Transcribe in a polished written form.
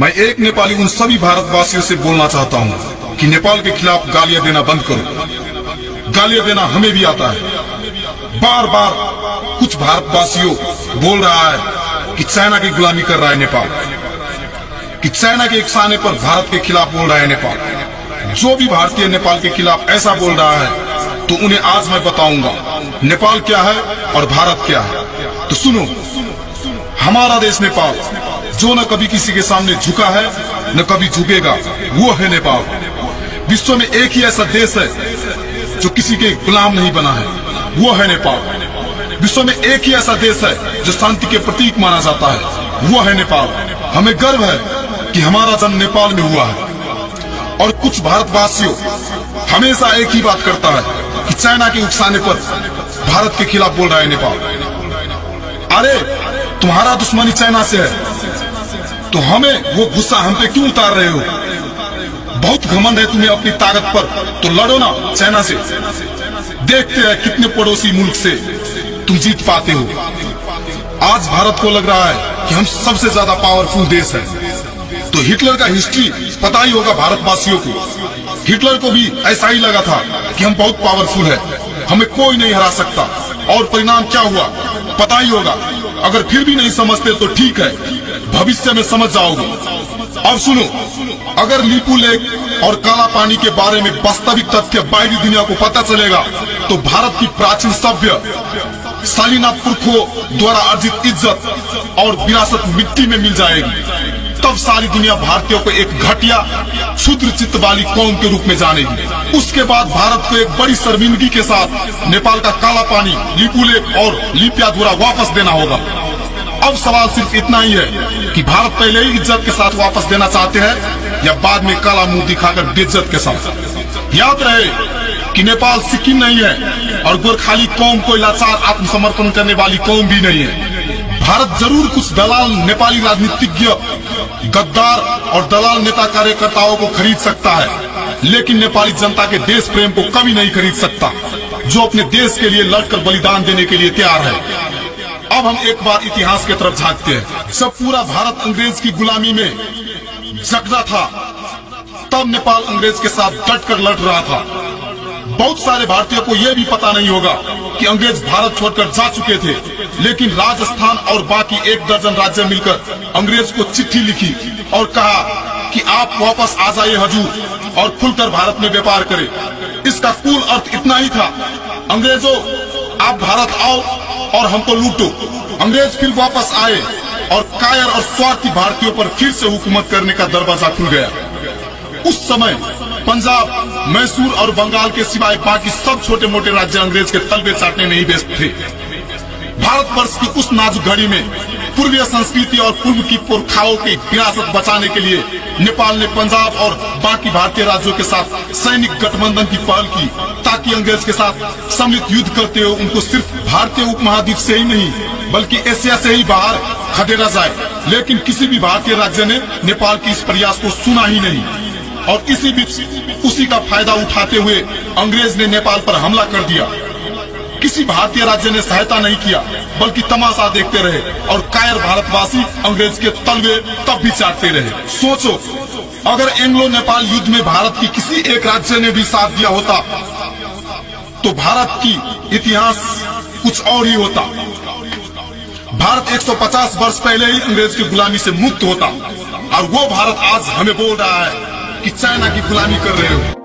मैं एक नेपाली उन सभी भारतवासियों से बोलना चाहता हूँ कि नेपाल के खिलाफ गालियां देना बंद करो। गालियां देना हमें भी आता है। बार बार कुछ भारतवासियों बोल रहा है कि चाइना की गुलामी कर रहा है नेपाल, कि चाइना के इशारे पर भारत के खिलाफ बोल रहा है नेपाल। जो भी भारतीय नेपाल के खिलाफ ऐसा बोल रहा है तो उन्हें आज मैं बताऊंगा नेपाल क्या है और भारत क्या है। तो सुनो, हमारा देश नेपाल जो न कभी किसी के सामने झुका है न कभी झुकेगा, वो है नेपाल। विश्व में एक ही ऐसा देश है जो किसी के गुलाम नहीं बना है, वो है नेपाल। विश्व में एक ही ऐसा देश है जो शांति के प्रतीक माना जाता है, वो है नेपाल। हमें गर्व है कि हमारा जन्म नेपाल में हुआ है। और कुछ भारतवासियों हमेशा एक ही बात करता है कि चाइना के उकसाने पर भारत के खिलाफ बोल रहा है नेपाल। अरे तुम्हारा दुश्मनी चाइना से है तो हमें वो गुस्सा हम पे क्यों उतार रहे हो? बहुत घमंड है तुम्हें अपनी ताकत पर, तो लड़ो ना चाइना से। देखते हैं कितने पड़ोसी मुल्क से तुम जीत पाते हो। आज भारत को लग रहा है कि हम सबसे ज्यादा पावरफुल देश है। तो हिटलर का हिस्ट्री पता ही होगा भारतवासियों को। हिटलर को भी ऐसा ही लगा था कि हम बहुत पावरफुल है, हमें कोई नहीं हरा सकता। और परिणाम क्या हुआ पता ही होगा। अगर फिर भी नहीं समझते तो ठीक है, भविष्य में समझ जाओगे। अब सुनो, अगर लीपू लेक और काला पानी के बारे में वास्तविक तथ्य बाहरी दुनिया को पता चलेगा तो भारत की प्राचीन सभ्य शालीनाथ पुरखों द्वारा अर्जित इज्जत और विरासत मिट्टी में मिल जाएगी। तब सारी दुनिया भारतीयों को एक घटिया क्षुद्र चित्त वाली कौम के रूप में जानेगी। उसके बाद भारत को एक बड़ी शर्मिंदगी के साथ नेपाल का काला पानी, लीपू लेक और लिपियाधुरा वापस देना होगा। अब सवाल सिर्फ इतना ही है कि भारत पहले ही इज्जत के साथ वापस देना चाहते हैं या बाद में काला मुंह दिखाकर बेइज्जत के साथ। याद रहे कि नेपाल सिक्किम नहीं है और गोरखाली कौम कोई लाचार आत्मसमर्पण करने वाली कौम भी नहीं है। भारत जरूर कुछ दलाल नेपाली राजनीतिज्ञ, गद्दार और दलाल नेता कार्यकर्ताओं को खरीद सकता है, लेकिन नेपाली जनता के देश प्रेम को कभी नहीं खरीद सकता, जो अपने देश के लिए लड़कर बलिदान देने के लिए तैयार है। अब हम एक बार इतिहास की तरफ झांकते हैं। जब पूरा भारत अंग्रेज की गुलामी में जकड़ा था तब नेपाल अंग्रेज के साथ डटकर लड़ रहा था। बहुत सारे भारतीयों को यह भी पता नहीं होगा कि अंग्रेज भारत छोड़कर जा चुके थे, लेकिन राजस्थान और बाकी 1 दर्जन राज्य मिलकर अंग्रेज को चिट्ठी लिखी और कहा कि आप वापस आ जाइए हजूर और खुलकर भारत में व्यापार करें। इसका कुल अर्थ इतना ही था, अंग्रेजों आप भारत आओ और हमको लूटो। अंग्रेज फिर वापस आए और कायर और स्वार्थी भारतीयों पर फिर से हुकूमत करने का दरवाजा खुल गया। उस समय पंजाब, मैसूर और बंगाल के सिवाय बाकी सब छोटे मोटे राज्य अंग्रेज के तलबे चाटने में ही व्यस्त थे। भारतवर्ष की उस नाजुक घड़ी में पूर्वीय संस्कृति और पूर्व की पुरखाओं की विरासत बचाने के लिए नेपाल ने पंजाब और बाकी भारतीय राज्यों के साथ सैनिक गठबंधन की पहल की, ताकि अंग्रेज के साथ सम्मिलित युद्ध करते हुए उनको सिर्फ भारतीय उपमहाद्वीप से ही नहीं बल्कि एशिया से ही बाहर खदेड़ा जाए। लेकिन किसी भी भारतीय राज्य ने नेपाल की इस प्रयास को सुना ही नहीं और इसी बीच उसी का फायदा उठाते हुए अंग्रेज ने नेपाल पर हमला कर दिया। किसी भारतीय राज्य ने सहायता नहीं किया बल्कि तमाशा देखते रहे और कायर भारतवासी अंग्रेज के तलवे तब भी चाटते रहे। सोचो, अगर एंग्लो नेपाल युद्ध में भारत की किसी एक राज्य ने भी साथ दिया होता तो भारत की इतिहास कुछ और ही होता। भारत 150 वर्ष पहले ही अंग्रेज की गुलामी से मुक्त होता और वो भारत आज हमें बोल रहा है कि चाइना की गुलामी कर रहे हो।